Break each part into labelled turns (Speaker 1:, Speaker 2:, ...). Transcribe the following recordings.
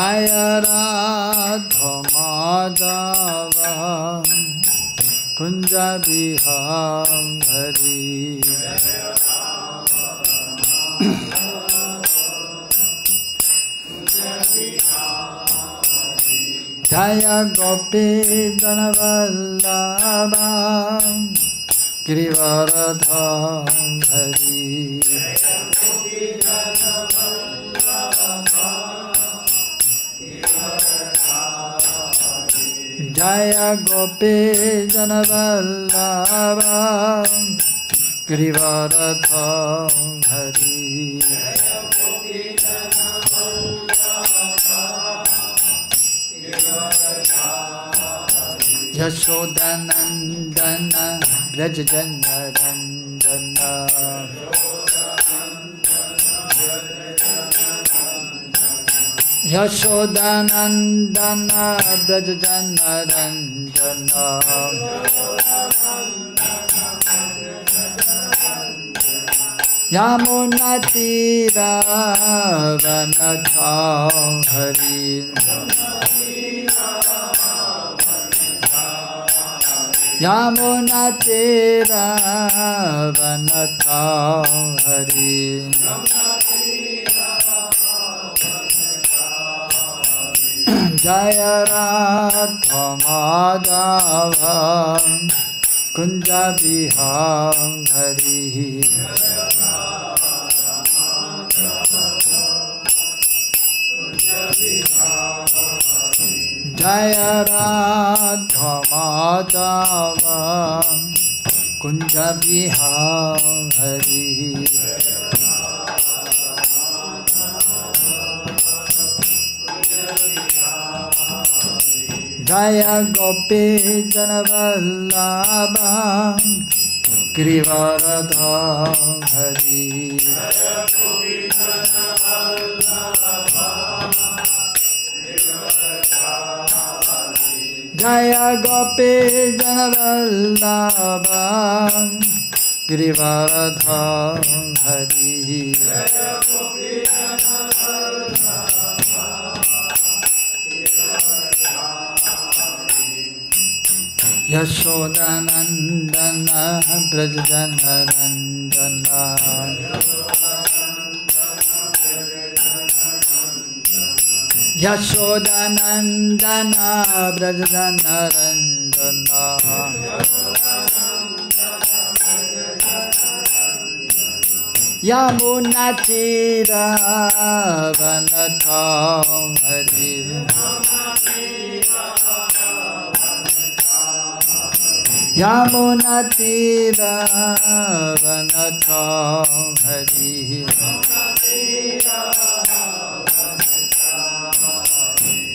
Speaker 1: Jaya Radha Madhava Kunja Bihari Jaya Gopi Janavallabha Girivaradha Hari Jaya Gopi Janavallabha Girivaradha Hari Yashodanandana Brajajanarandana Yashodanandana Brajajanarandana Yamunatira Vanatam Hari Yamunatira Vanatam Hari Jaya Radha Madhava Kunja Bihari Jaya Radha Madhava Kunja Bihari Jaya Gopi Janavallabha Girivaradha Hari Jaya Gopi Janavallabha Girivaradha Hari Yashodanandana Brajajanarandana Yashodanandana Brajajanarandana Yamunatira Vanatam Hari Yamunatira Vanatam Hari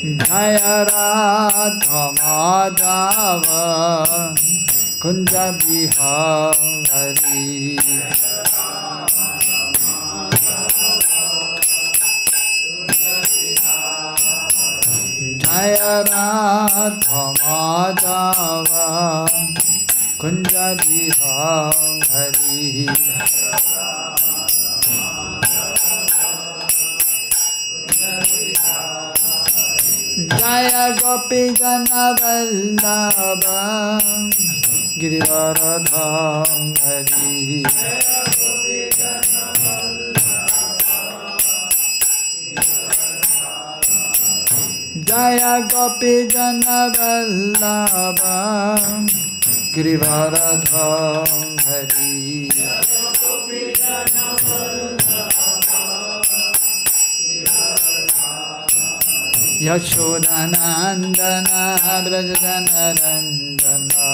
Speaker 1: Jaya Radha Madhava Kunja Bihari Jaya Radha Madhava Kunja Bihari Jaya Gopi Janavallabha Girivaradha Hari Jaya Gopi Janavallabha Girivaradha Hari Yashodanandana Brajajanarandana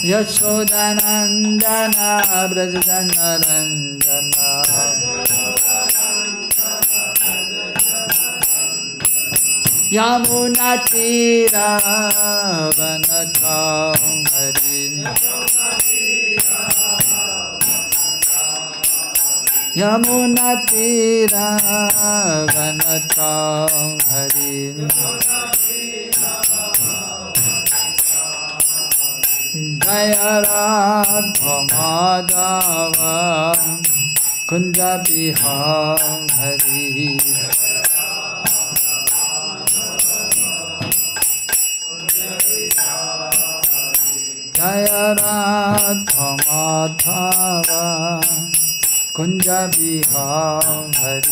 Speaker 1: Yashodanandana Brajajanarandana Yamunatira Vanatam Hari Yamunatira Vanatam Hari Jaya Radha Madhava Kunja Bihari Jaya Radha Madhava Kunja Bihari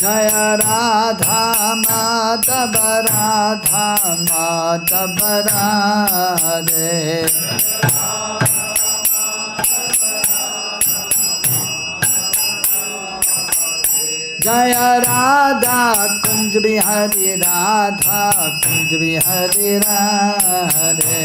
Speaker 1: Jaya Radha Madhava Radha Madhava Radhe Jaya Radha Kunj Bihari Radha Kunj Bihari Radhe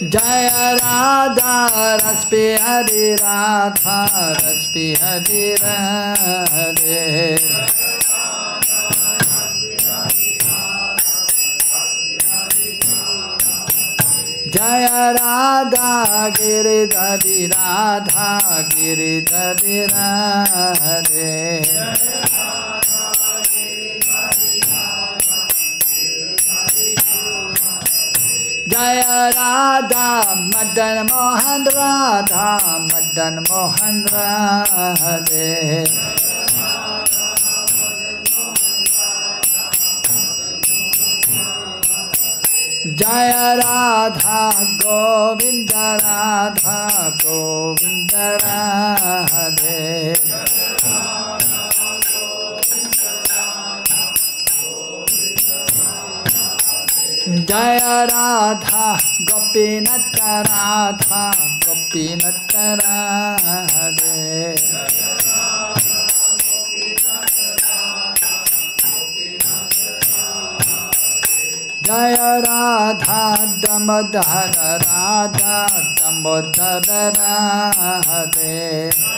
Speaker 1: Jaya Radha Raspi Hari Radha Raspi Hari Radhe Jaya Radha Giridhari Radha Giridhari Radhe Jaya Radha Madan Mohan Radha Madan Mohan Radhe Jaya Radha Govinda Radha Govinda Radhe Jaya Radha Gopinata Radha Gopinata Radhe Jaya Radha Damodara Radha Damodara Radhe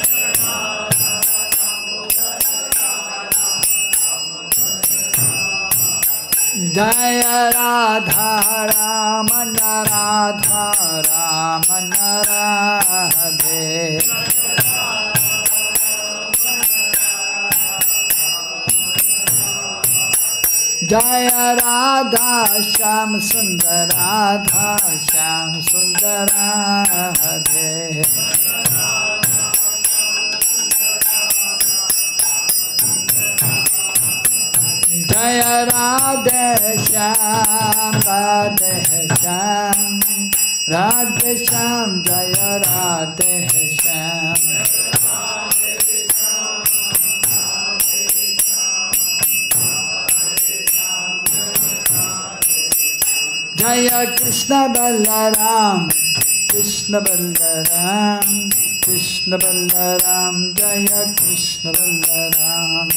Speaker 1: Jaya Radha Ramana Radha Ramana Radhe Jaya Radha Shyam Sundar Radha Shyam Sundar Radhe Jaya Radha Shyam Radha Shyam Radha Shyam Jaya Radha Shyam Jaya Krishna Balaram Krishna Balaram Krishna Balaram Jaya Krishna Balaram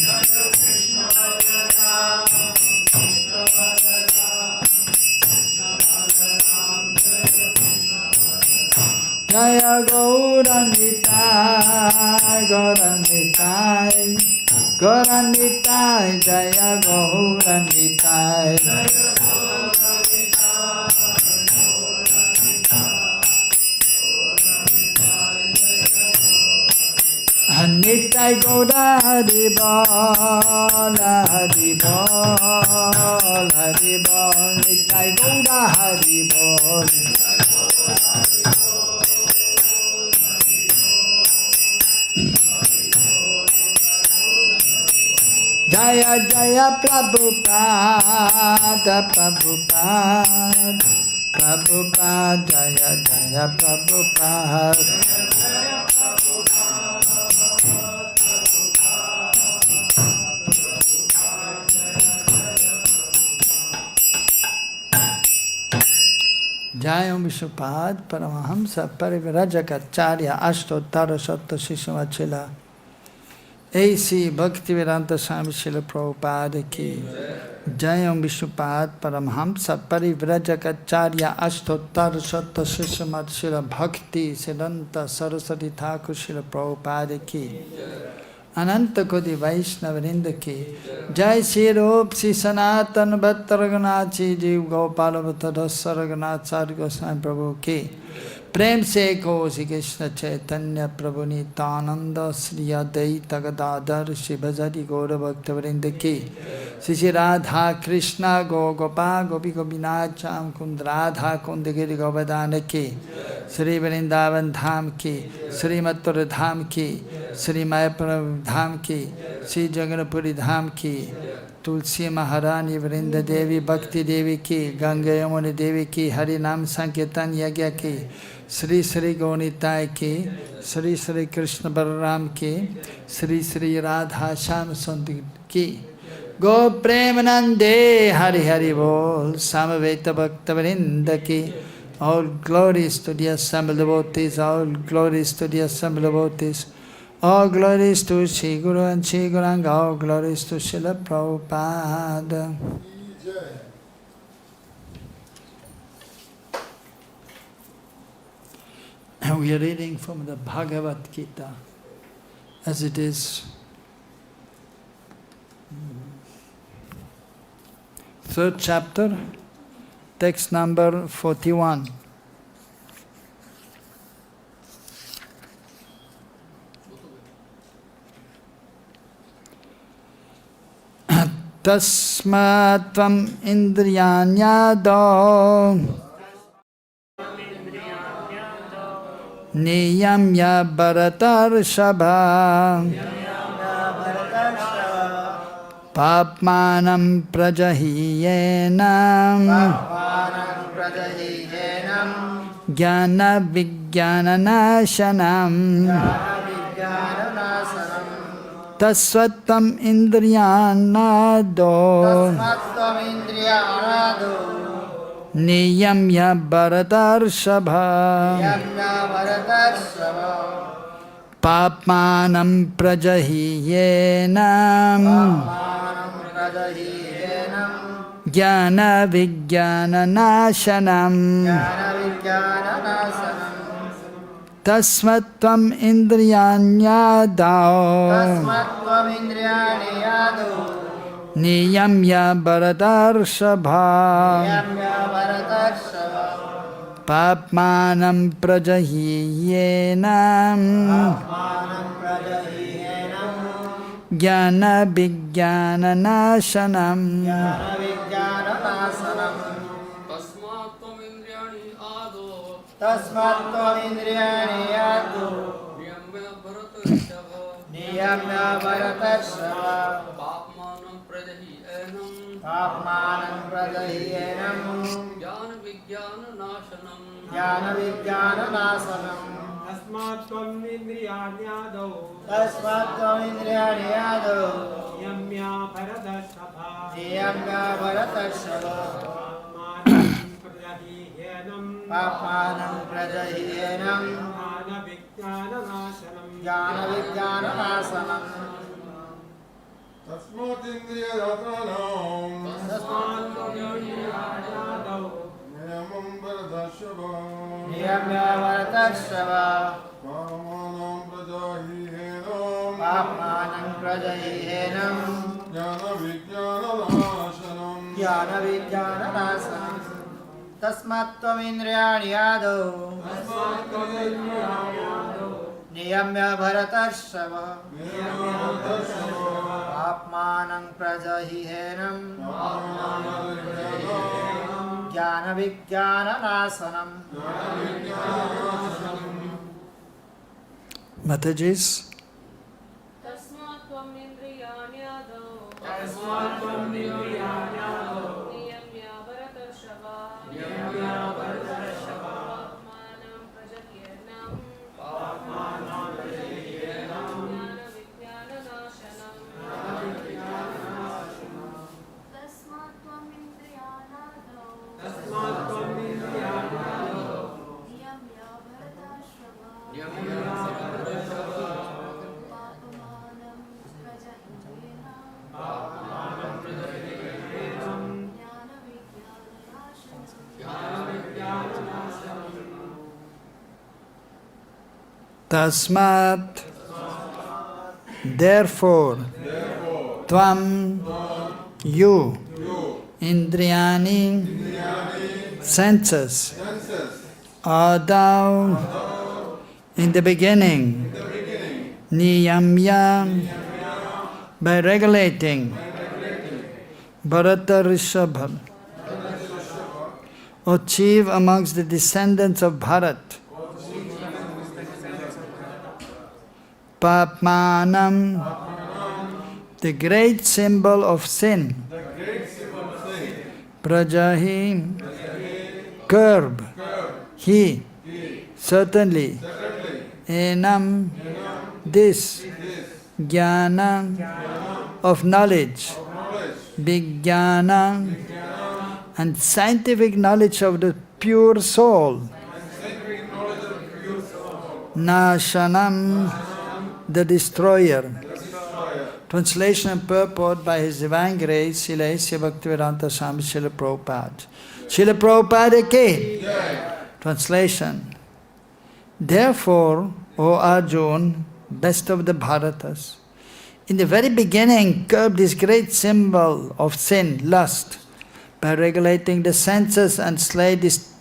Speaker 1: Jaya Gauranitai Gauranitai Gauranitai Jaya Gauranitai Nitai Gaura Haribol Haribol Haribol Nitai Gaura Haribol Jaya Jaya Prabhupada Prabhupada Prabhupada Jaya Jaya Prabhupada Jaya Vishupad Paramahamsa Parivrajacharya Ashtottara Satta Shishamachila A.C. Bhaktivedanta Swami Srila Prabhupada ki Jaya Vishupad Paramahamsa Parivrajacharya Ashtottara Satta Shishamachila Bhakti Siddhanta Saraswati Thakur Srila Prabhupada ki Ananta Koti Vaishnavrinda ki Jai Shri Rup Shri Sanatan Bhattar Raghunath Ji Jiv Gopala Bhattara Raghunath Sari Goswami Prabhu ki प्रेम से को श्री कृष्ण चैतन्य प्रभु नित्यानंद श्री अद्वैत गदाधर शिवजरी गौर भक्त वृंद की श्री श्री राधा कृष्ण गो गोपाल गोपी गोपीनाथ श्याम कुंद राधा कुंद गिरि गोवर्धन की श्री वृंदावन धाम की श्री मथुरा धाम की श्री मायापुर धाम की श्री जगन्नाथपुरी धाम की तुलसी महारानी वृंद देवी भक्ति देवी की गंगा यमुना देवी की हरि नाम संकीर्तन यज्ञ की श्री श्री गौनिताय की श्री श्री कृष्ण बलराम की श्री श्री राधा श्याम सुंदर की गो प्रेम नंदे हरि हरि बोल समवेत भक्त वृंद की all glories to the assembled devotees, all glories to the assembled devotees, all glories to Shri Guru and Shri Gauranga, all glories to Srila Prabhupada. And we are reading from the Bhagavad Gita as it is. Third chapter, text number 41. tasmāt tvam indriyāṇi ādau niyamya bharatarṣabha pāpmānaṁ prajahi enaṁ jñāna-vijñāna-nāśanam tasmāt indriyāṇi niyamya bharatarṣabha pāpmānaṁ prajahi enam jñāna-vijñāna-nāśanam tasmāt tvam indriyāṇi ādau niyamya bharatarṣabha pāpmānaṁ prajahi enam jñāna-vijñāna-nāśanam
Speaker 2: tasmāt tvam indriyāṇi ādau niyamya bharatarṣabha pāpmānaṁ prajahi enam jñāna-vijñāna-nāśanam tasmāt tvam indriyāṇi ādau niyamya bharatarṣabha pāpmānaṁ prajahi enam jñāna-vijñāna-nāśanam tasmāt indriyāṇi niyamya bharatarṣabha pāpmānaṁ prajahi enam jñāna-vijñāna-nāśanam tasmāt tvam indriyāṇi ādau niyamya bharatarṣabha pāpmānaṁ prajahi enam jñāna-vijñāna-nāśanam.
Speaker 1: Matajis.
Speaker 3: tasmāt tvam indriyāṇi ādau niyamya bharatarṣabha pāpmānaṁ prajahi enam jñāna-vijñāna-nāśanam tasmāt tvam indriyāṇi ādau niyamya bharatarṣabha pāpmānaṁ prajahi enam
Speaker 1: tasmāt therefore tvam you indriyāṇi senses ādau, in the beginning, niyamya, by regulating, bharatar-ṛṣabha, or chief amongst the descendants of Bharat, pāpmānam, the great symbol of sin, prajahi, curb, he, certainly, enam, this, jñāna, of knowledge, vijñāna, and scientific knowledge of the pure soul, nāśanam, the destroyer. Translation and purport by His Divine Grace, Srila Bhaktivedanta Swami Srila Prabhupada. Srila Prabhupada ki. Translation. Therefore, O Arjuna, best of the Bharatas, in the very beginning curb this great symbol of sin, lust, by regulating the senses and slay this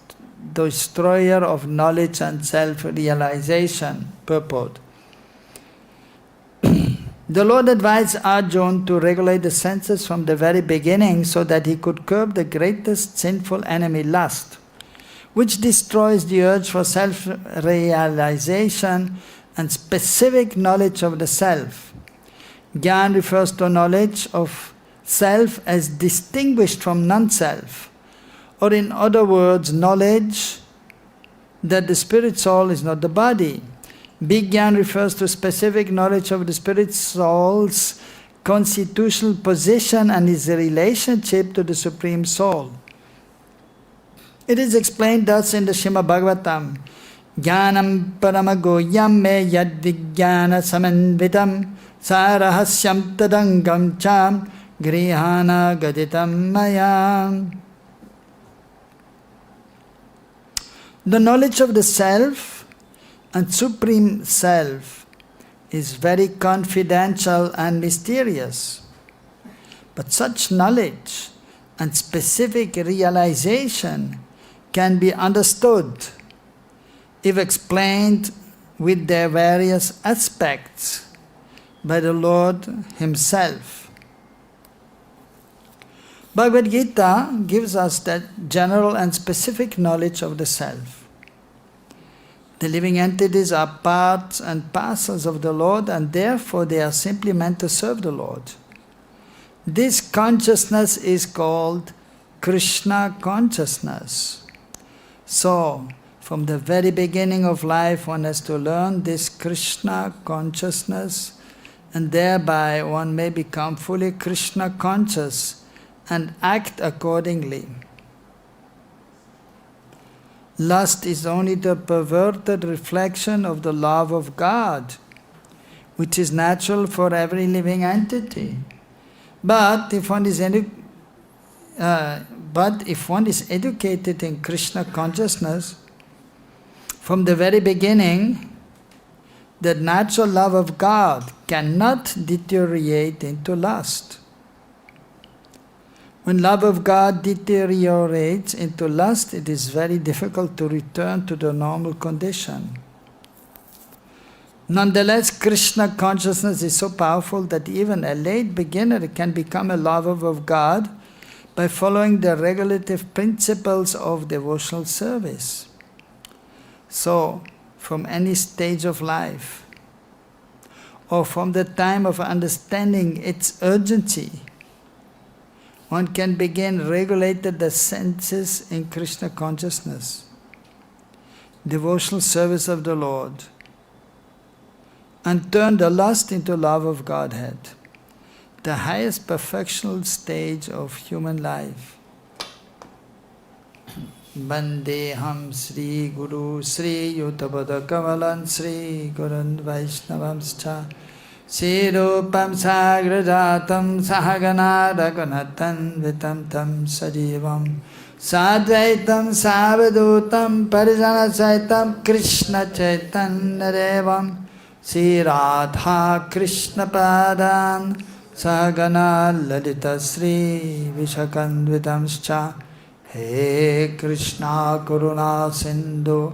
Speaker 1: destroyer of knowledge and self-realization. Purport. The Lord advised Arjuna to regulate the senses from the very beginning so that he could curb the greatest sinful enemy, lust, which destroys the urge for self-realization and specific knowledge of the self. Jnana refers to knowledge of self as distinguished from non-self, or in other words, knowledge that the spirit soul is not the body. Vijñāna refers to specific knowledge of the spirit soul's constitutional position and its relationship to the Supreme Soul. It is explained thus in the Śrīmad-Bhāgavatam, jñānam paramagoyam me yad vijñāna samanvitam sārahasyam tadangam cham grihāna gaditam maya. The knowledge of the self and Supreme Self is very confidential and mysterious. But such knowledge and specific realization can be understood if explained with their various aspects by the Lord Himself. Bhagavad Gita gives us that general and specific knowledge of the self. The living entities are parts and parcels of the Lord, and therefore they are simply meant to serve the Lord. This consciousness is called Krishna consciousness. So, from the very beginning of life, one has to learn this Krishna consciousness, and thereby one may become fully Krishna conscious and act accordingly. Lust is only the perverted reflection of the love of God, which is natural for every living entity. But if one is educated in Krishna consciousness, from the very beginning, the natural love of God cannot deteriorate into lust. When love of God deteriorates into lust, it is very difficult to return to the normal condition. Nonetheless, Krishna consciousness is so powerful that even a late beginner can become a lover of God by following the regulative principles of devotional service. So, from any stage of life, or from the time of understanding its urgency, one can begin regulating the senses in Krishna consciousness, devotional service of the Lord, and turn the lust into love of Godhead, the highest perfectional stage of human life. Vandeham Sri Guru Sri Yutabada Kamalan Sri Gurun Vaishnavamscha Sirupam Sagrajatam Sahagana Raghunathan Vitam Tam Sajivam Sadvaitam Savadutam Parijana Saitam Krishna Chaitanya Devam Sri Radha Krishna Padan Sagana Lalita Sri Vishakanvitamscha He Krishna Karuna Sindhu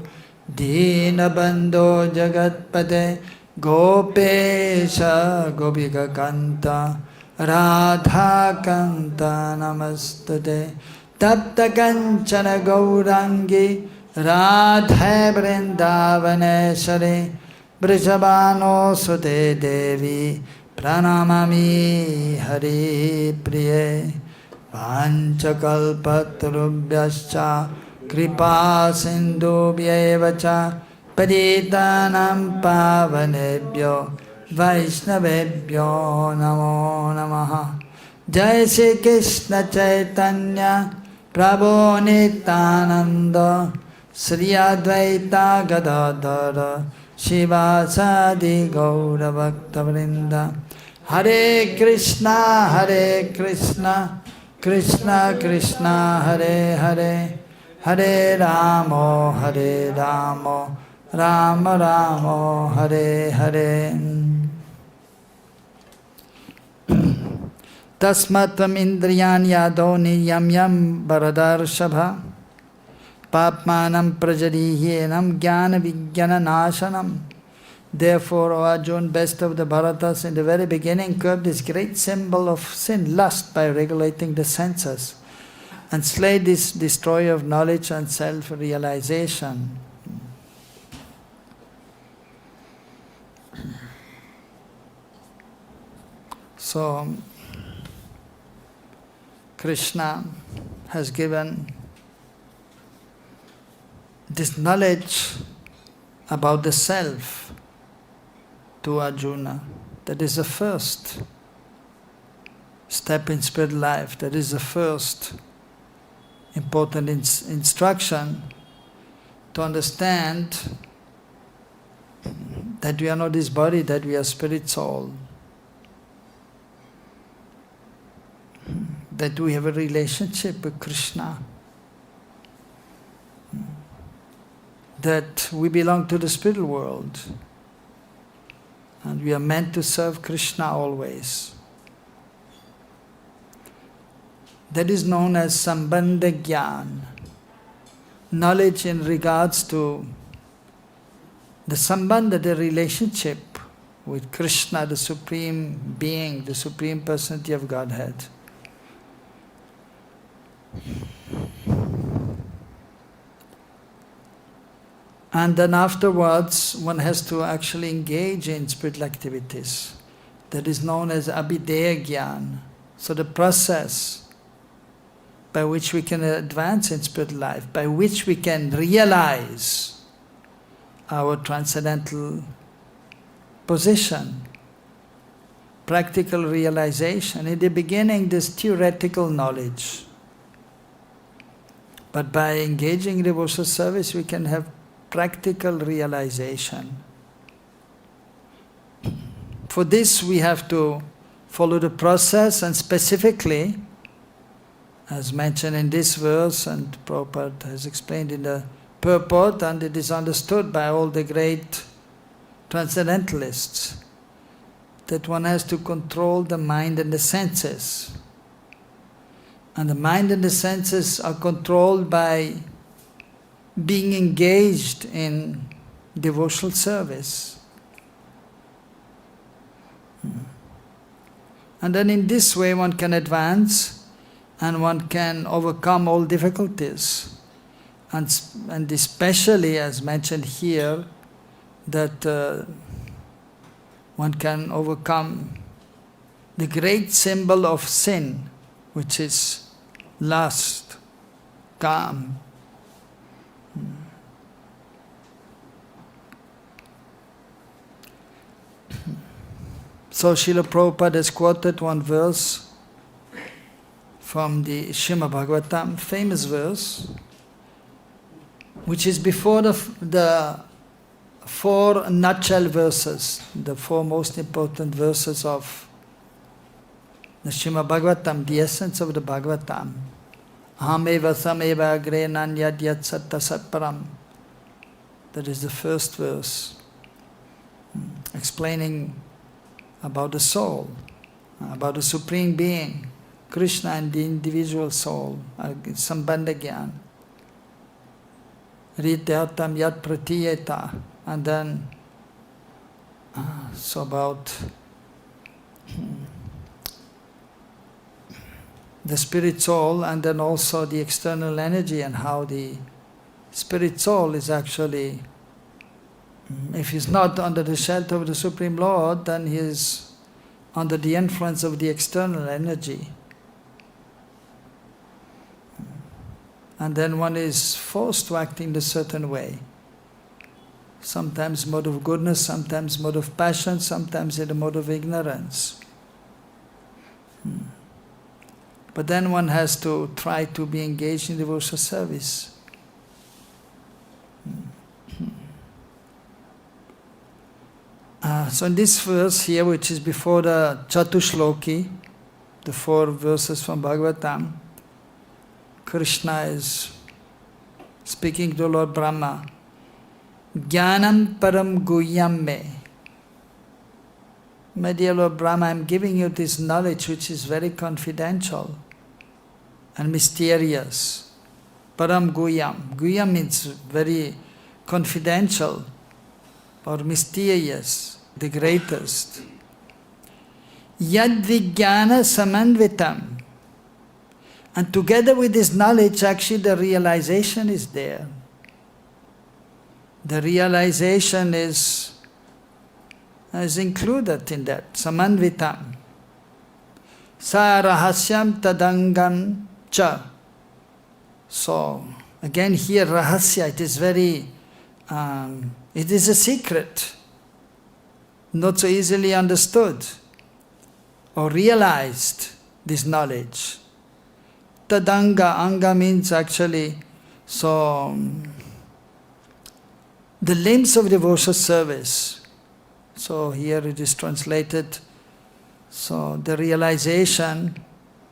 Speaker 1: Dīnabandho Jagatpate Gopesha Gopika Kanta Radha Kanta Namastute Tapta Kanchana Gaurangi Radha Vrindavaneshwari Vrishabhano Sute Devi Pranamami Hari Priye Panchakalpatarubhyascha Kripa Sindhubhyeva cha Patitanam Pavanebhyo Vaishnavebhyo Namo Namaha. Jai Shri Krishna Chaitanya Prabhu Nityananda Sri Advaita Gadadhara Shivasadi Gaura Bhakta Vrinda. Hare Krishna Krishna Krishna Hare Hare Hare Ramo Rama Rama Hare Hare. Tasmāt tvam indriyāṇi ādau niyamya bharatarṣabha pāpmānaṁ prajahi enaṁ jñāna-vijñāna-nāśanam. Therefore, O Arjuna, best of the Bharatas, in the very beginning curbed this great symbol of sin, lust, by regulating the senses, and slay this destroyer of knowledge and self-realization. So, Krishna has given this knowledge about the self to Arjuna. That is the first step in spiritual life. That is the first important instruction to understand that we are not this body, that we are spirit soul. That we have a relationship with Krishna. That we belong to the spiritual world. And we are meant to serve Krishna always. That is known as sambandha jnana, knowledge in regards to the sambandha, the relationship with Krishna, the Supreme Being, the Supreme Personality of Godhead. And then afterwards, one has to actually engage in spiritual activities. That is known as abhideya jnana. So the process by which we can advance in spiritual life, by which we can realize our transcendental position, practical realization. In the beginning, this theoretical knowledge. But by engaging in devotional service, we can have practical realization. For this, we have to follow the process, and specifically, as mentioned in this verse, and Purport has explained in the Purport, and it is understood by all the great transcendentalists, that one has to control the mind and the senses. And the mind and the senses are controlled by being engaged in devotional service. And then in this way one can advance and one can overcome all difficulties. And especially, as mentioned here, that one can overcome the great symbol of sin, which is lust, kam. So Srila Prabhupada has quoted one verse from the Śrīmad-Bhāgavatam, famous verse, which is before the four nutshell verses, the four most important verses of the Śrīmad-Bhāgavatam, the essence of the Bhāgavatam. Ahameva sameva agre nanyad yat satta satparam. That is the first verse, explaining about the soul, about the Supreme Being, Krishna and the individual soul, sambandha jnana. Rityatam yat pratiyeta, and then so about the spirit soul, and then also the external energy, and how the spirit soul is actually, if he's not under the shelter of the Supreme Lord, then he is under the influence of the external energy. And then one is forced to act in a certain way. Sometimes mode of goodness, sometimes mode of passion, sometimes in the mode of ignorance. But then one has to try to be engaged in devotional service. So in this verse here, which is before the Chatushloki, the 4 verses from Bhagavatam, Krishna is speaking to Lord Brahma. Jnanam param guhyam me. My dear Lord Brahma, I am giving you this knowledge which is very confidential and mysterious. Param guhyam. Guhyam means very confidential or mysterious, the greatest. Yad vijñāna samanvitam. And together with this knowledge, actually the realization is there. The realization is included in that, samanvitam. Sa rahasyam tadangam cha. So, again here rahasya, it is very, it is a secret, not so easily understood or realized, this knowledge. Tadanga, anga means actually, so the limbs of devotional service. So here it is translated, so the realization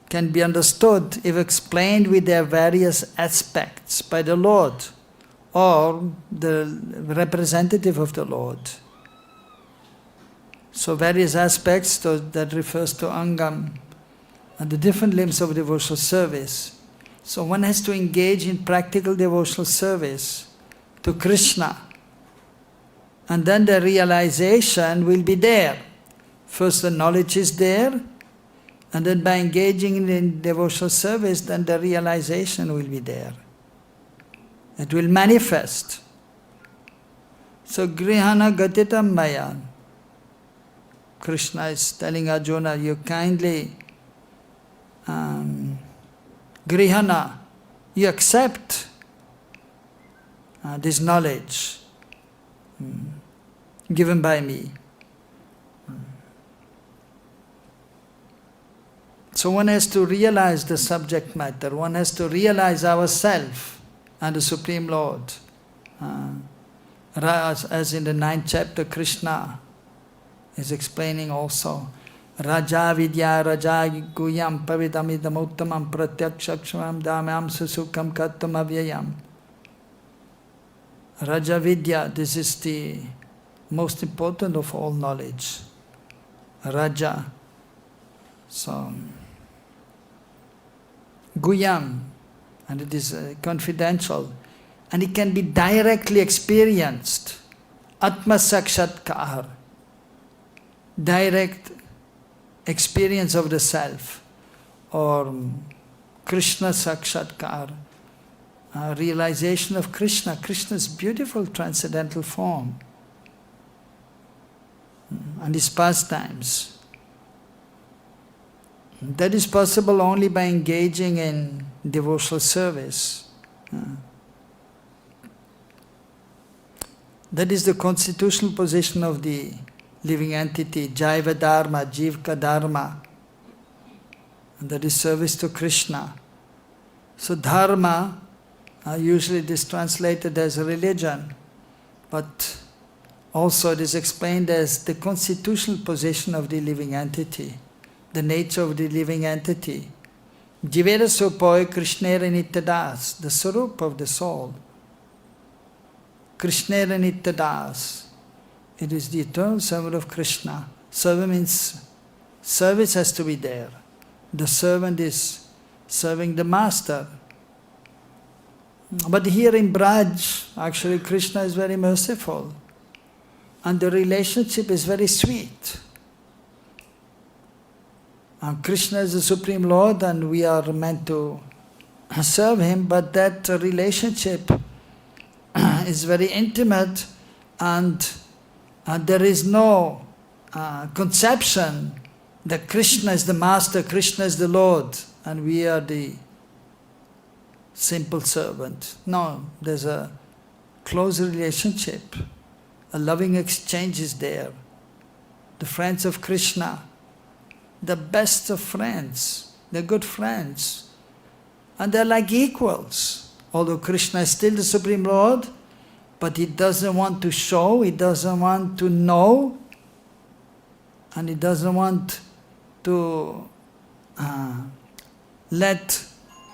Speaker 1: can be understood if explained with their various aspects by the Lord or the representative of the Lord. So various aspects, that refers to angam, and the different limbs of devotional service. So one has to engage in practical devotional service to Krishna. And then the realization will be there. First the knowledge is there, and then by engaging in devotional service, then the realization will be there. It will manifest. So grihana gatitam maya. Krishna is telling Arjuna, you kindly grihana, you accept this knowledge given by me. So one has to realize the subject matter, one has to realize ourselves and the Supreme Lord. As in the 9th chapter, Krishna is explaining also, Raja vidya raja guyam pavidamidam uttamam pratyakshaksham dhamam susukam kattam avyayam. Raja vidya, this is the most important of all knowledge. Raja. So, guyam, and it is confidential, and it can be directly experienced. Atma sakshatkar, direct experience of the self, or Krishna sakshatkar, realization of Krishna, Krishna's beautiful transcendental form, and his pastimes. That is possible only by engaging in devotional service. That is the constitutional position of the living entity, Jaiva Dharma, Jivka Dharma. And that is service to Krishna. So Dharma, usually it is translated as a religion, but also it is explained as the constitutional position of the living entity, the nature of the living entity. Jivera Sopoi Krishnera Nityadas, the Sarup of the soul. Krishnera Nityadas, it is the eternal servant of Krishna. Servant means service has to be there. the servant is serving the master. But here in Braj, actually Krishna is very merciful. And the relationship is very sweet. And Krishna is the Supreme Lord and we are meant to serve Him, but that relationship is very intimate and there is no conception that Krishna is the Master, Krishna is the Lord, and we are the simple servant. No, there's a close relationship. A loving exchange is there. The friends of Krishna, the best of friends, they're good friends. And they're like equals. Although Krishna is still the Supreme Lord, but He doesn't want to show, He doesn't want to know, and He doesn't want to let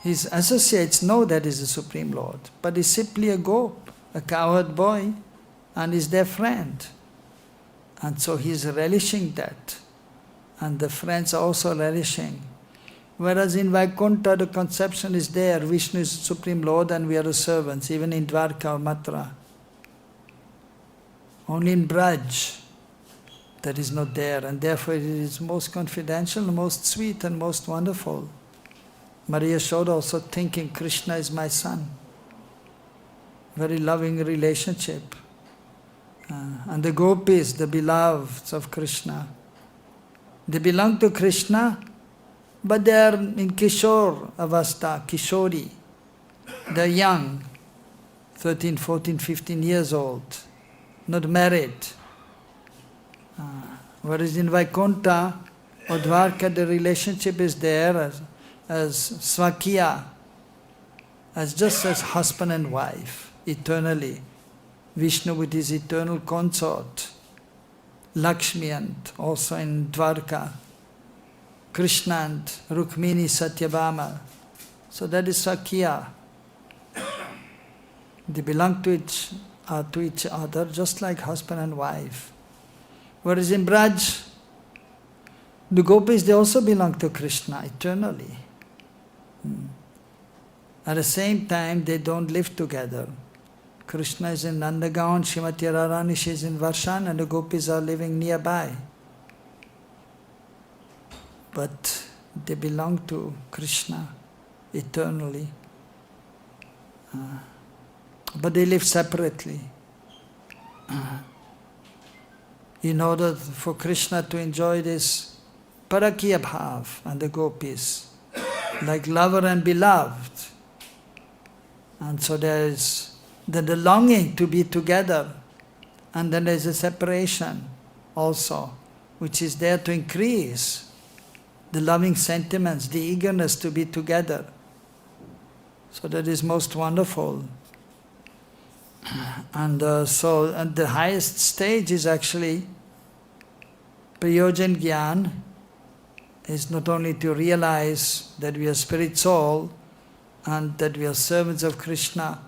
Speaker 1: His associates know that He's the Supreme Lord. But He's simply a gop, a cowherd boy, and He's their friend. And so He's relishing that. And the friends are also relishing. Whereas in Vaikuntha the conception is there, Vishnu is the Supreme Lord and we are the servants, even in Dwarka or Mathura. Only in Braj that is not there, and therefore it is most confidential, most sweet and most wonderful. Maria Yashoda also thinking Krishna is my son. Very loving relationship. And the gopis, the beloveds of Krishna, they belong to Krishna, but they are in Kishore Avastha, Kishori. They are young, 13, 14, 15 years old, not married. Whereas in Vaikuntha or Dwarka, the relationship is there as Swakiya, as just as husband and wife, eternally. Vishnu with his eternal consort, Lakshmi, and also in Dwarka, Krishna and Rukmini Satyabhama. So that is Swakiya. They belong to each other just like husband and wife. Whereas in Braj, the gopis, they also belong to Krishna eternally. At the same time, they don't live together. Krishna is in Nandagaon, Srimati Radharani, she is in Varshan, and the gopis are living nearby. But they belong to Krishna eternally. But they live separately. In order for Krishna to enjoy this parakiya bhav and the gopis, like lover and beloved. And so there is the longing to be together, and then there is a separation also, which is there to increase the loving sentiments, the eagerness to be together. So that is most wonderful. And the highest stage is actually prayojan jnāna, is not only to realize that we are spirit soul and that we are servants of Krishna,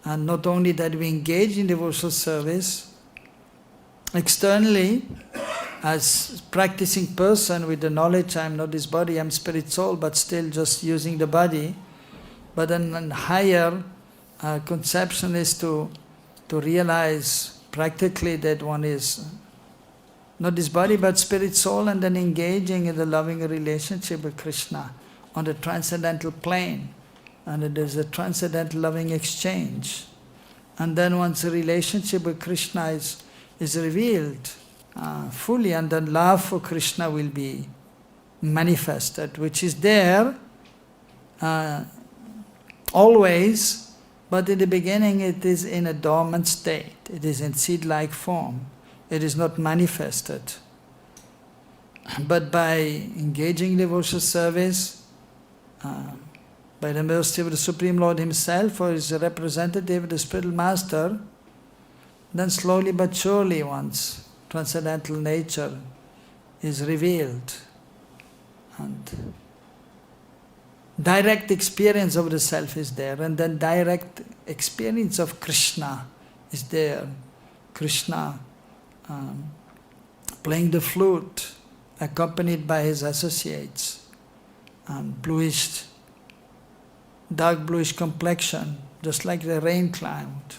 Speaker 1: and not only that we engage in devotional service, externally, as practicing person with the knowledge, I am not this body, I am spirit soul, but still just using the body. But then a higher conception is to realize practically that one is not this body but spirit soul, and then engaging in the loving relationship with Krishna on the transcendental plane. And it is a transcendental loving exchange. And then once the relationship with Krishna is revealed fully, and then love for Krishna will be manifested, which is there always, but in the beginning it is in a dormant state. It is in seed-like form. It is not manifested. But by engaging in devotional service, by the mercy of the Supreme Lord Himself or His representative, the spiritual master, then slowly but surely one's transcendental nature is revealed. And direct experience of the self is there, and then direct experience of Krishna is there. Krishna playing the flute, accompanied by his associates. and bluish, dark bluish complexion, just like the rain cloud.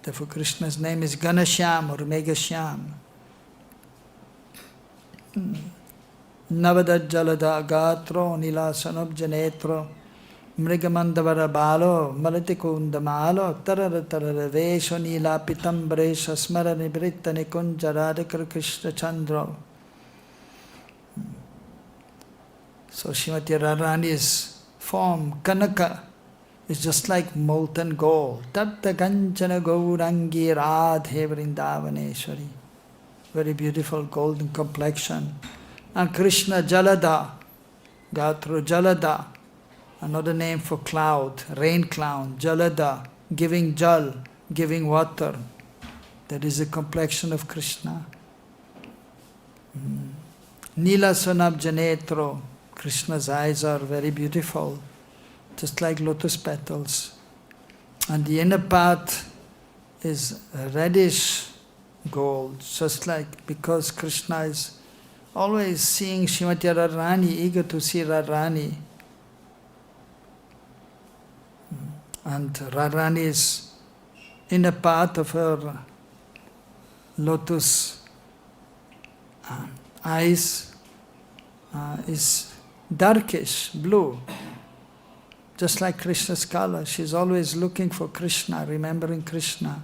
Speaker 1: Therefore Krishna's name is Ganashyam or Meghashyam. Navadad jalada gatro nilasanab janetro mrigamandavara balo malatikunda malo tarara tarara vesho nila pitambresha smara nibritta nikunjaradikar Krishna Chandra. So Srimati Radharani's form, Kanaka, is just like molten gold. Datta Ganchana Gaurangi Radhe Vrindavaneshwari. Very beautiful golden complexion. And Krishna Jalada, Gatro Jalada, another name for cloud, rain cloud, Jalada, giving jal, giving water. That is the complexion of Krishna. Nila Sonab Janetro, Krishna's eyes are very beautiful, just like lotus petals. And the inner part is reddish gold, just like, because Krishna is always seeing Srimati Radharani, eager to see Radharani. And Radharani's inner part of her lotus eyes is darkish blue, just like Krishna's color. She's always looking for Krishna, remembering Krishna.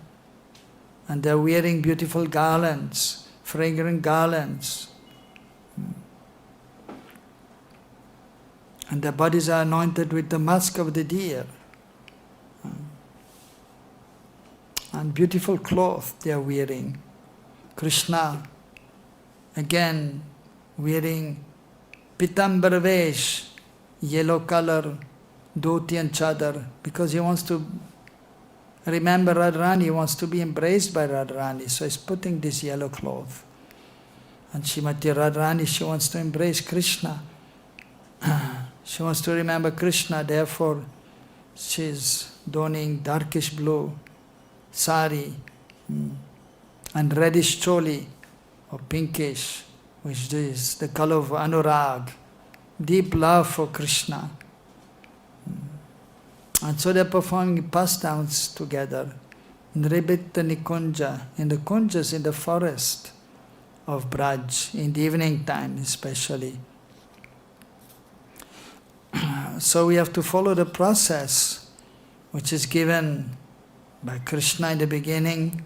Speaker 1: And they're wearing beautiful garlands, fragrant garlands. And their bodies are anointed with the musk of the deer. And beautiful cloth they are wearing. Krishna, again, wearing Pitambara Vesh, yellow color, dhoti and chadar, because he wants to remember Radharani, he wants to be embraced by Radharani, so he's putting this yellow cloth. And Srimati Radharani, she wants to embrace Krishna. She wants to remember Krishna, therefore she's donning darkish blue sari and reddish choli or pinkish, which is the color of anurag, deep love for Krishna. And so they're performing pastimes together. Nribitta Nikunja, in the kunjas, in the forest of Braj, in the evening time especially. So we have to follow the process which is given by Krishna in the beginning,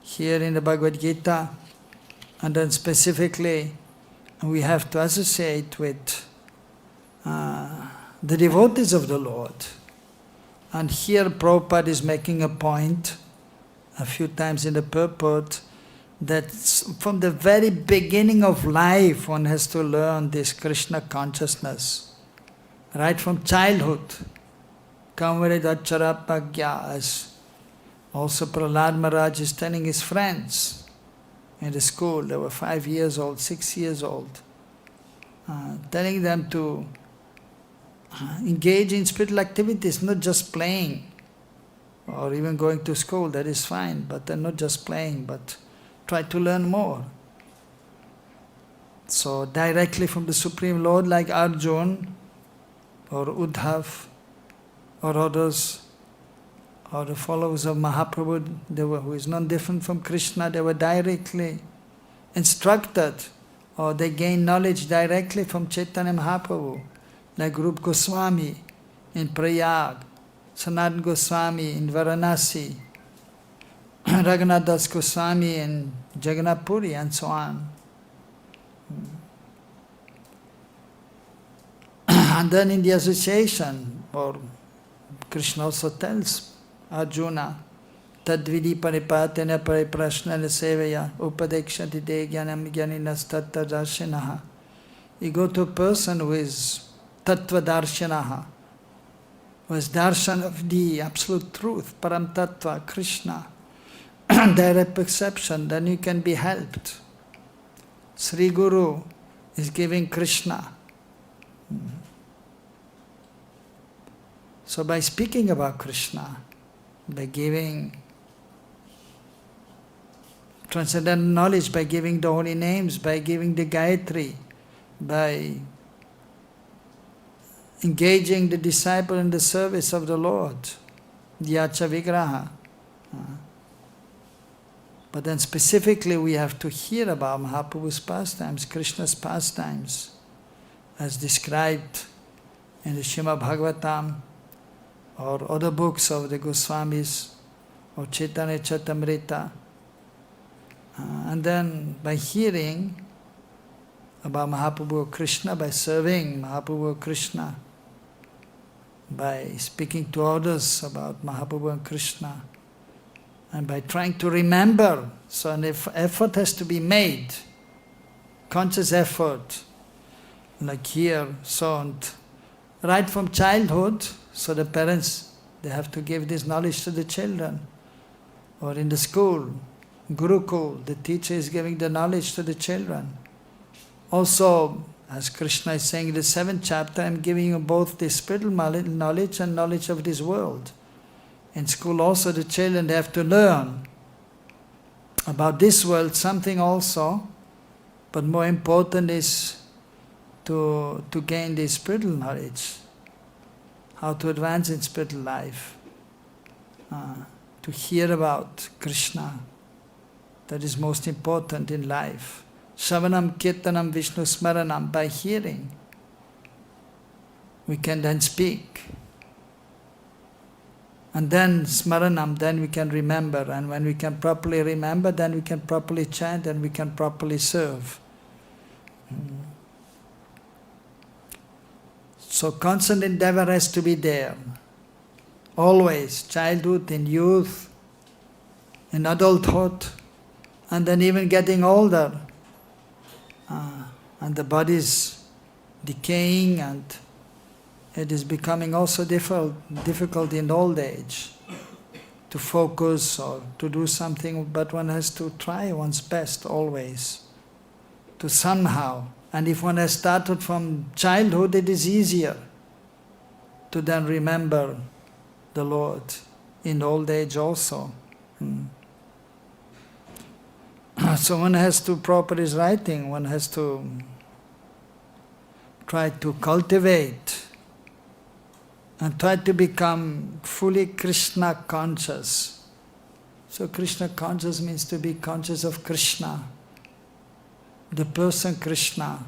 Speaker 1: here in the Bhagavad Gita, and then specifically we have to associate with the devotees of the Lord. And here Prabhupada is making a point a few times in the Purport that from the very beginning of life one has to learn this Krishna consciousness, right from childhood. Kamvaridacharapagya, as also Prahlad Maharaj is telling his friends in the school, they were 5 years old, 6 years old, telling them to engage in spiritual activities, not just playing or even going to school, that is fine, but then not just playing, but try to learn more. So directly from the Supreme Lord, like Arjuna or Uddhav or others, or the followers of Mahaprabhu, who is none different from Krishna, they were directly instructed, or they gained knowledge directly from Chaitanya Mahaprabhu, like Rupa Goswami in Prayag, Sanatana Goswami in Varanasi, Raghunath Das Goswami in Jagannath Puri, and so on. And then in the association, or Krishna also tells Arjuna, Tadvidi paripatena pariprashnana sevaya upadekshati de jnanam jnaninas tattva darshanaha. You go to a person who is tattva darshanaha, who is darshan of the absolute truth, param tattva, Krishna, direct perception, then you can be helped. Sri Guru is giving Krishna. So by speaking about Krishna, by giving transcendental knowledge, by giving the holy names, by giving the Gayatri, by engaging the disciple in the service of the Lord, Dhyacha Vigraha. But then specifically we have to hear about Mahaprabhu's pastimes, Krishna's pastimes, as described in the Śrīmad-Bhāgavatam or other books of the Goswamis or Chaitanya Charitamrita. And then by hearing about Mahaprabhu Krishna, by serving Mahaprabhu Krishna, by speaking to others about Mahaprabhu and Krishna, and by trying to remember. So an effort has to be made, conscious effort, like here, so and right from childhood. So the parents, they have to give this knowledge to the children. Or in the school, Gurukul, the teacher is giving the knowledge to the children. Also, as Krishna is saying in the 7th chapter, I am giving you both the spiritual knowledge and knowledge of this world. In school also the children, they have to learn about this world something also, but more important is to gain the spiritual knowledge, how to advance in spiritual life, to hear about Krishna. That is most important in life. Shravanam, Kirtanam, Vishnu Smaranam, by hearing, we can then speak. And then Smaranam, then we can remember. And when we can properly remember, then we can properly chant and we can properly serve. So constant endeavor has to be there. Always, childhood, in youth, in adulthood, and then even getting older. And the body is decaying and it is becoming also difficult in old age to focus or to do something, but one has to try one's best always to somehow. And if one has started from childhood, it is easier to then remember the Lord in old age also. So one has to, Prabhupada is writing, one has to try to cultivate and try to become fully Krishna conscious. So Krishna conscious means to be conscious of Krishna, the person Krishna.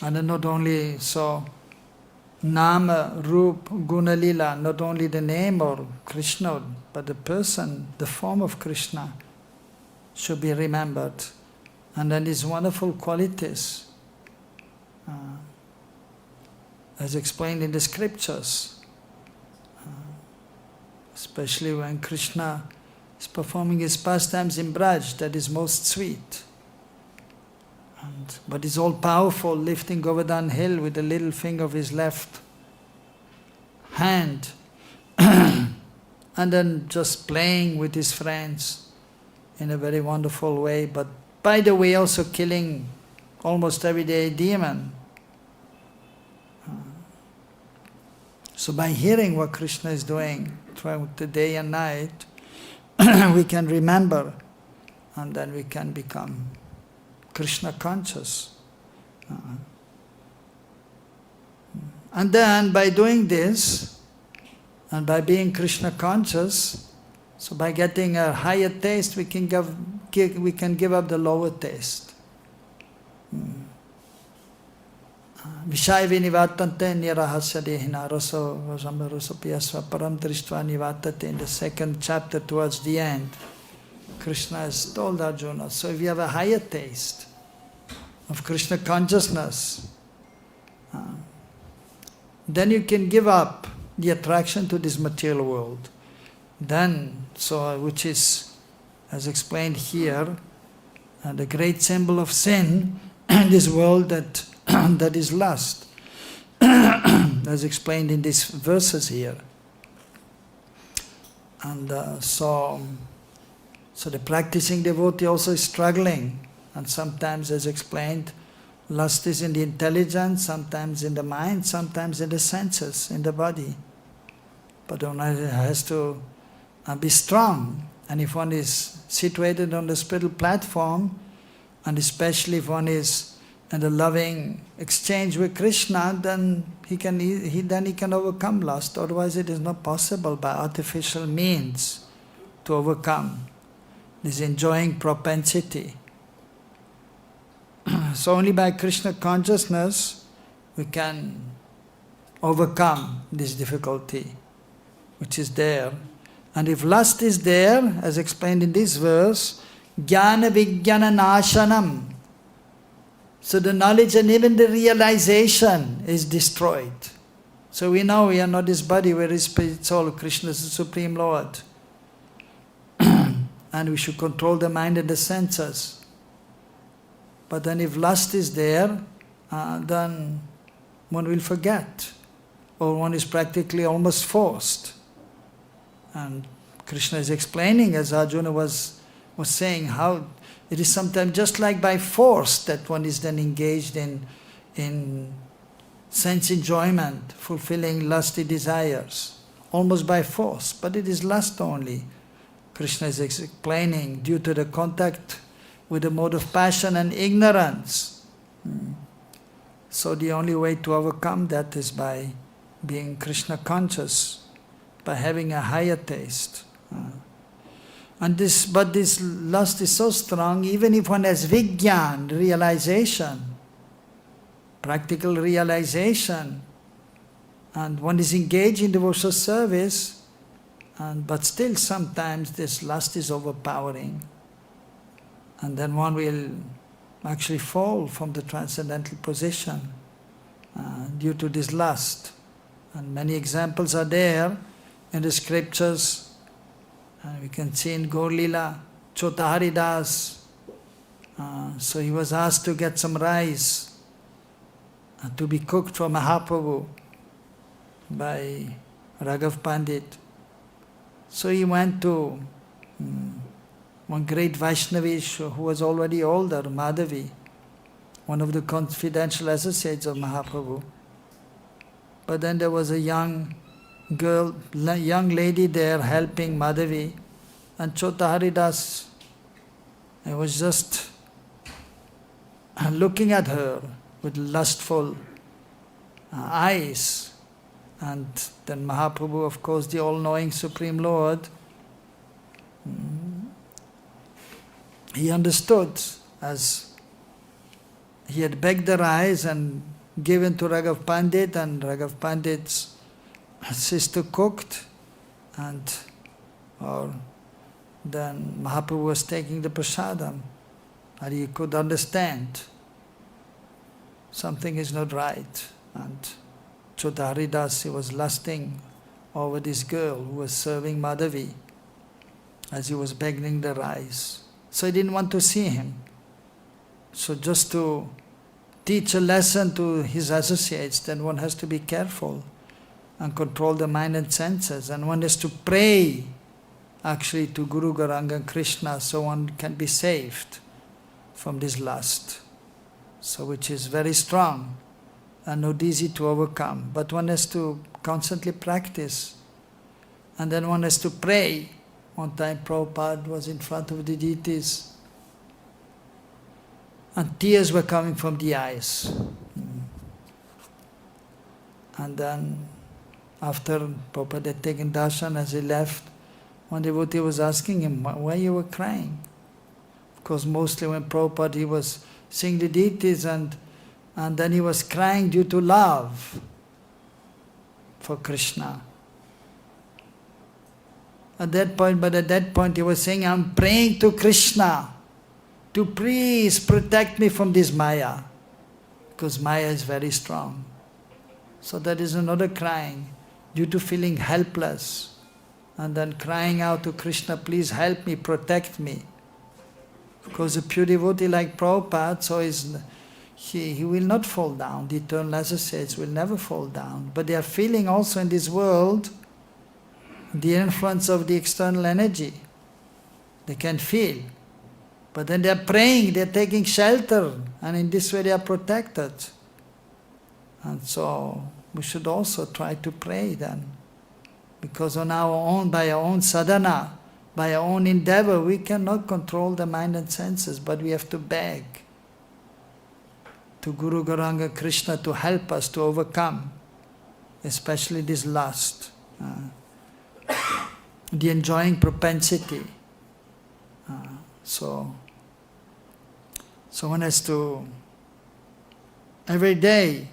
Speaker 1: And then not only so, Nama, Rup, Guna Lila, not only the name or Krishna, but the person, the form of Krishna should be remembered. And then his wonderful qualities, as explained in the scriptures, especially when Krishna is performing his pastimes in Braj, that is most sweet. But he's all powerful, lifting Govardhan hill with the little finger of his left hand, and then just playing with his friends in a very wonderful way, but by the way also killing almost every day a demon. So by hearing what Krishna is doing throughout the day and night, we can remember and then we can become Krishna conscious. And then by doing this, and by being Krishna conscious, so by getting a higher taste, we can give up the lower taste. Vishaya vinivatante nirahasya dehina rasa piyasva param drishtva nivatate. In the 2nd chapter towards the end, Krishna has told Arjuna, so if you have a higher taste of Krishna consciousness, then you can give up the attraction to this material world. Then, so which is, as explained here, the great symbol of sin in this world that that is lust, as explained in these verses here. And so the practicing devotee also is struggling, and sometimes, as explained, lust is in the intelligence, sometimes in the mind, sometimes in the senses, in the body. But one has to be strong, and if one is situated on the spiritual platform, and especially if one is and a loving exchange with Krishna, then he can overcome lust. Otherwise it is not possible by artificial means to overcome this enjoying propensity. So only by Krishna consciousness we can overcome this difficulty which is there. And if lust is there, as explained in this verse, jñāna-vijñāna-nāśanam, so the knowledge and even the realization is destroyed. So we know we are not this body, we are his spirit soul, Krishna is the Supreme Lord. And we should control the mind and the senses. But then if lust is there, then one will forget, or one is practically almost forced. And Krishna is explaining, as Arjuna was saying, how it is sometimes just like by force that one is then engaged in sense enjoyment, fulfilling lusty desires, almost by force, but it is lust only. Krishna is explaining, due to the contact with the mode of passion and ignorance. So the only way to overcome that is by being Krishna conscious, by having a higher taste. But this lust is so strong, even if one has vijñāna, realization, practical realization, and one is engaged in devotional service, but still sometimes this lust is overpowering. And then one will actually fall from the transcendental position due to this lust. And many examples are there in the scriptures. We can see in Gaur Lila, Chotaharidas. So he was asked to get some rice to be cooked for Mahaprabhu by Raghav Pandit. So he went to one great Vaishnavish who was already older, Madhavi, one of the confidential associates of Mahaprabhu. But then there was a young lady there helping Madhavi, and Chotaharidas was just looking at her with lustful eyes. And then Mahaprabhu, of course, the all-knowing Supreme Lord, he understood, as he had begged the rice and given to Raghav Pandit, and Raghav Pandit's sister cooked, and then Mahaprabhu was taking the prasadam, and he could understand something is not right. And Chotaharidas, he was lusting over this girl who was serving Madhavi as he was begging the rice. So he didn't want to see him. So just to teach a lesson to his associates, then one has to be careful and control the mind and senses. And one has to pray actually to Guru Gauranga and Krishna so one can be saved from this lust. So which is very strong and not easy to overcome. But one has to constantly practice. And then one has to pray. One time Prabhupada was in front of the deities and tears were coming from the eyes. And then after Prabhupada had taken darshan, as he left, one devotee was asking him, why you were crying? Of course, mostly when Prabhupada, he was seeing the deities and then he was crying due to love for Krishna. At that point he was saying, I'm praying to Krishna to please protect me from this Maya, because Maya is very strong. So that is another crying due to feeling helpless, and then crying out to Krishna, please help me, protect me. Because a pure devotee like Prabhupada, so he will not fall down. The eternal associates will never fall down. But they are feeling also in this world the influence of the external energy. They can feel. But then they are praying, they are taking shelter, and in this way they are protected. And so we should also try to pray then. Because on our own, by our own sadhana, by our own endeavor, we cannot control the mind and senses, but we have to beg. to Guru Gauranga Krishna to help us to overcome, especially this lust, the enjoying propensity. So one has to, every day,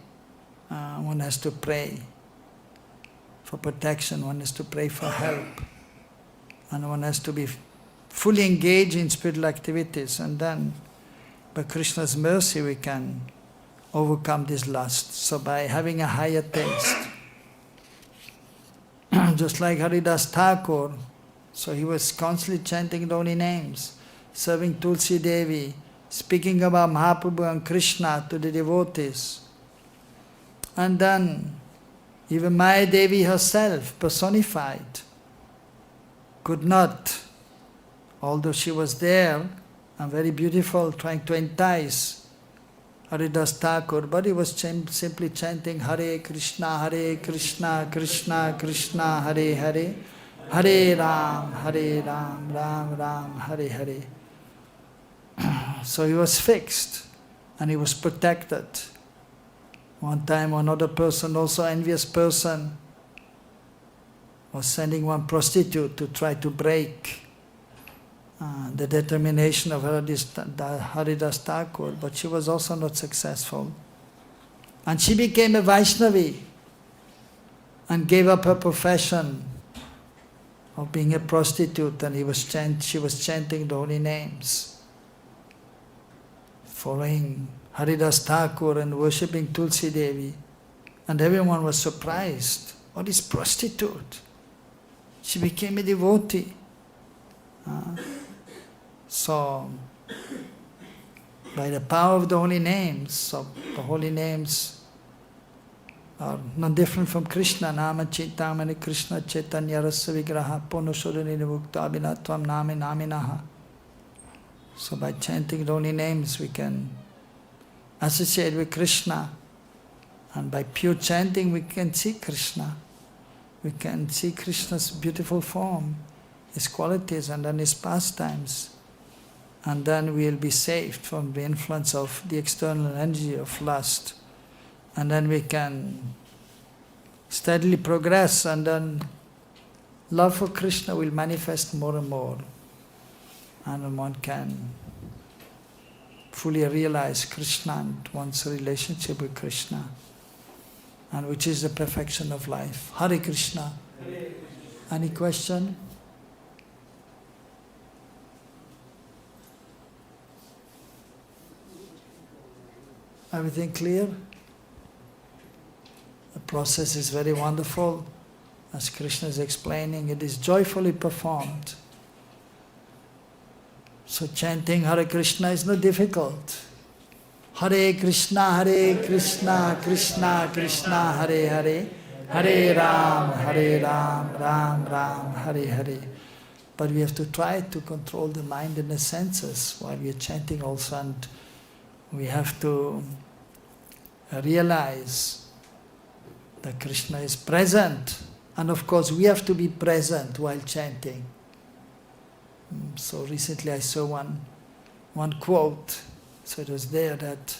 Speaker 1: one has to pray for protection, one has to pray for help, and one has to be fully engaged in spiritual activities, and then by Krishna's mercy we can overcome this lust. So by having a higher taste, just like Haridas Thakur, so he was constantly chanting the holy names, serving Tulsi Devi, speaking about Mahaprabhu and Krishna to the devotees. And then even Maya Devi herself, personified, could not, although she was there and very beautiful, trying to entice Haridas Thakur, but he was simply chanting Hare Krishna, Krishna Krishna, Hare Hare, Hare Ram, Ram Ram, Hare Hare. So he was fixed and he was protected. One time another person, also envious person, was sending one prostitute to try to break the determination of Haridas Thakur, but she was also not successful. And she became a Vaishnavi and gave up her profession of being a prostitute, and she was chanting the holy names, following Haridas Thakur and worshipping Tulsi Devi. And everyone was surprised. Oh, this prostitute, she became a devotee. So, by the power of the holy names, so the holy names are not different from Krishna. Nama Chintamani Krishna Chaitanya Rasa Vigraha Ponushodani Mukta Abhinatvam Nami Naminaha. So by chanting the holy names we can associate with Krishna, and by pure chanting we can see Krishna. We can see Krishna's beautiful form, His qualities and then His pastimes. And then we will be saved from the influence of the external energy of lust. And then we can steadily progress, and then love for Krishna will manifest more and more. And one can fully realize Krishna and one's relationship with Krishna, and which is the perfection of life. Hare Krishna. Any question? Everything clear? The process is very wonderful. As Krishna is explaining, it is joyfully performed. So chanting Hare Krishna is not difficult. Hare Krishna, Krishna Krishna, Hare Hare, Hare Ram, Ram Ram, Hare Hare. But we have to try to control the mind and the senses while we are chanting also, and we have to realize that Krishna is present, and of course we have to be present while chanting. So recently I saw one quote, so it was there that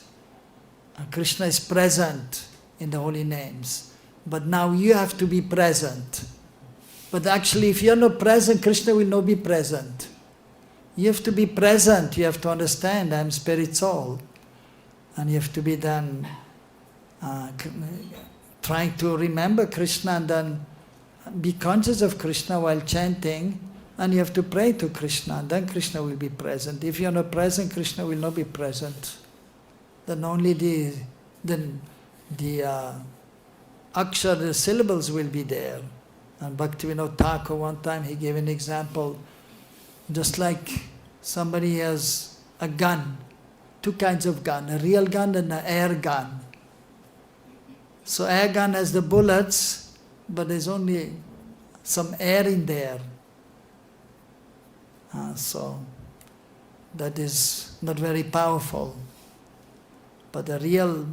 Speaker 1: Krishna is present in the holy names, but now you have to be present. But actually if you are not present, Krishna will not be present. You have to be present, you have to understand I am spirit soul, and you have to be then trying to remember Krishna and then be conscious of Krishna while chanting, and you have to pray to Krishna, and then Krishna will be present. If you are not present, Krishna will not be present. Then only the akshar, the syllables will be there. And Bhaktivinoda Thakur, one time he gave an example, just like somebody has a gun, two kinds of gun, a real gun and an air gun. So air gun has the bullets, but there's only some air in there. So that is not very powerful. But a real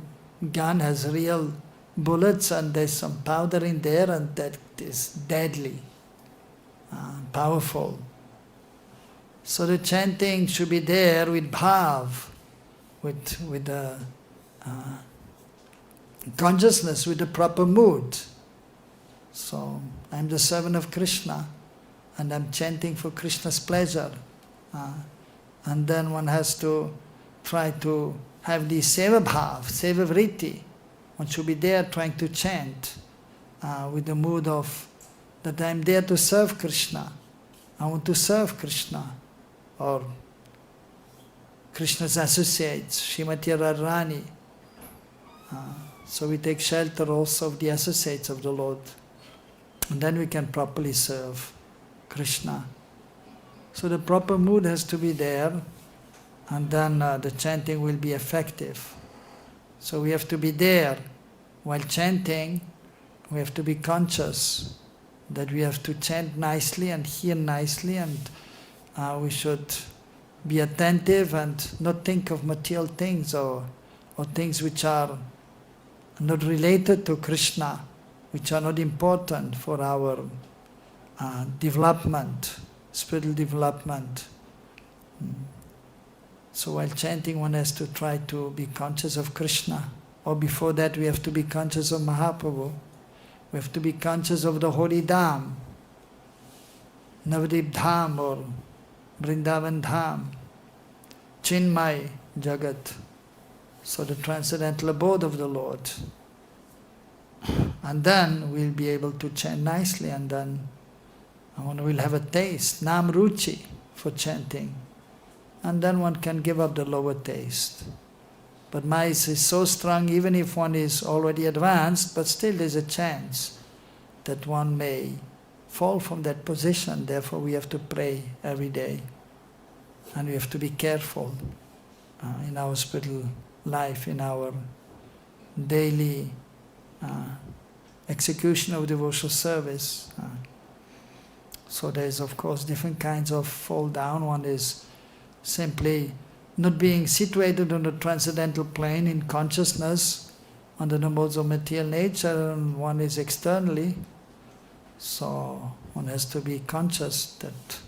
Speaker 1: gun has real bullets and there's some powder in there, and that is deadly, powerful. So the chanting should be there with bhav, with consciousness, with the proper mood. So, I'm the servant of Krishna and I'm chanting for Krishna's pleasure. And then one has to try to have the seva bhav, seva vritti. One should be there trying to chant with the mood of that I'm there to serve Krishna. I want to serve Krishna. Or Krishna's associates, Srimati Radharani. So we take shelter also of the associates of the Lord. And then we can properly serve Krishna. So the proper mood has to be there, and then the chanting will be effective. So we have to be there while chanting. We have to be conscious that we have to chant nicely and hear nicely, and we should be attentive and not think of material things or things which are not related to Krishna, which are not important for our development, spiritual development. So while chanting, one has to try to be conscious of Krishna. Or before that, we have to be conscious of Mahaprabhu. We have to be conscious of the holy Dham, Navadip Dham or Vrindavan Dham, Chinmay Jagat. So the transcendental abode of the Lord. And then we'll be able to chant nicely, and then one will have a taste, nam ruchi, for chanting. And then one can give up the lower taste. But Maya is so strong, even if one is already advanced, but still there's a chance that one may fall from that position. Therefore we have to pray every day. And we have to be careful in our spiritual life, in our daily execution of devotional service. So there is, of course, different kinds of fall down. One is simply not being situated on the transcendental plane in consciousness under the modes of material nature, and one is externally. So one has to be conscious that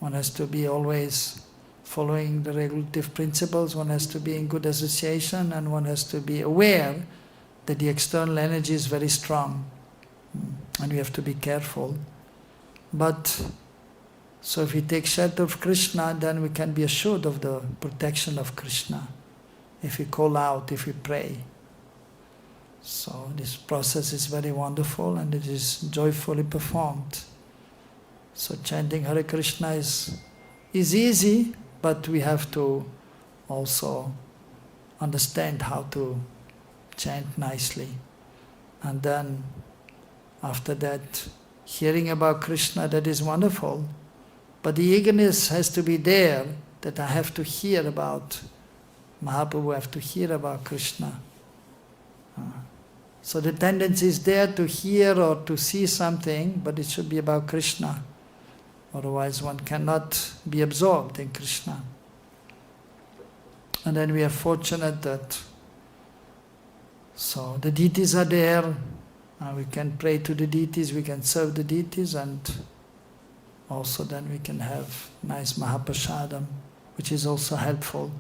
Speaker 1: one has to be always following the regulative principles, one has to be in good association, and one has to be aware that the external energy is very strong, and we have to be careful. But so if we take shelter of Krishna, then we can be assured of the protection of Krishna if we call out, if we pray. So this process is very wonderful and it is joyfully performed. So chanting Hare Krishna is easy, but we have to also understand how to chant nicely. And then after that, hearing about Krishna, that is wonderful. But the eagerness has to be there, that I have to hear about Mahaprabhu, I have to hear about Krishna. So the tendency is there to hear or to see something, but it should be about Krishna. Otherwise one cannot be absorbed in Krishna. And then we are fortunate that so the deities are there, we can pray to the deities, we can serve the deities, and also then we can have nice Mahaprasadam, which is also helpful.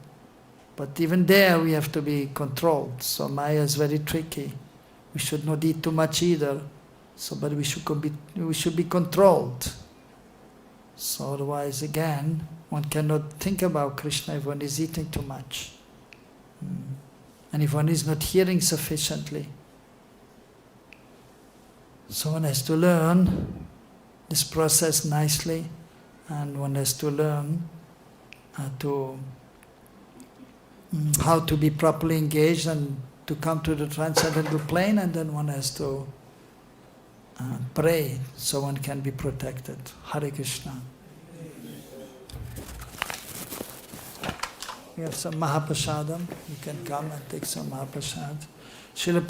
Speaker 1: But even there we have to be controlled. So Maya is very tricky. We should not eat too much either. So, but we should be controlled. So otherwise again, one cannot think about Krishna if one is eating too much. And if one is not hearing sufficiently. So one has to learn this process nicely, and one has to learn how to be properly engaged and to come to the transcendental plane, and then one has to pray so one can be protected. Hare Krishna. We have some Mahaprasadam. You can come and take some Mahaprasad. Srila